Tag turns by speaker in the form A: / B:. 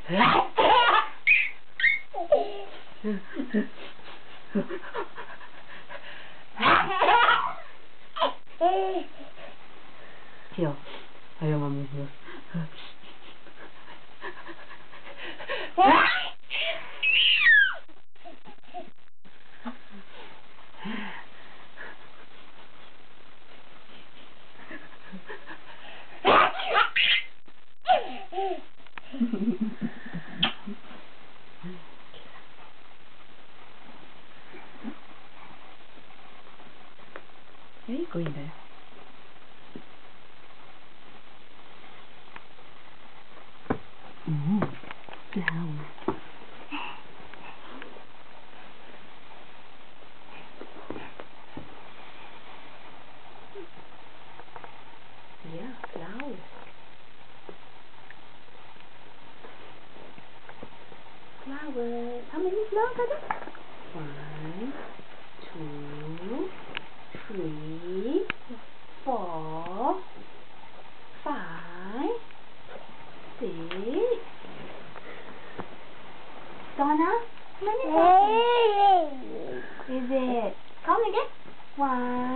A: Chill. Ayaw mami news. Where are you going there? Down. Yeah, cloud. Flowers. How many flowers are there? 1, 2, 3, 4, 5, 6. Donna, how many flowers is it? Count again. 1,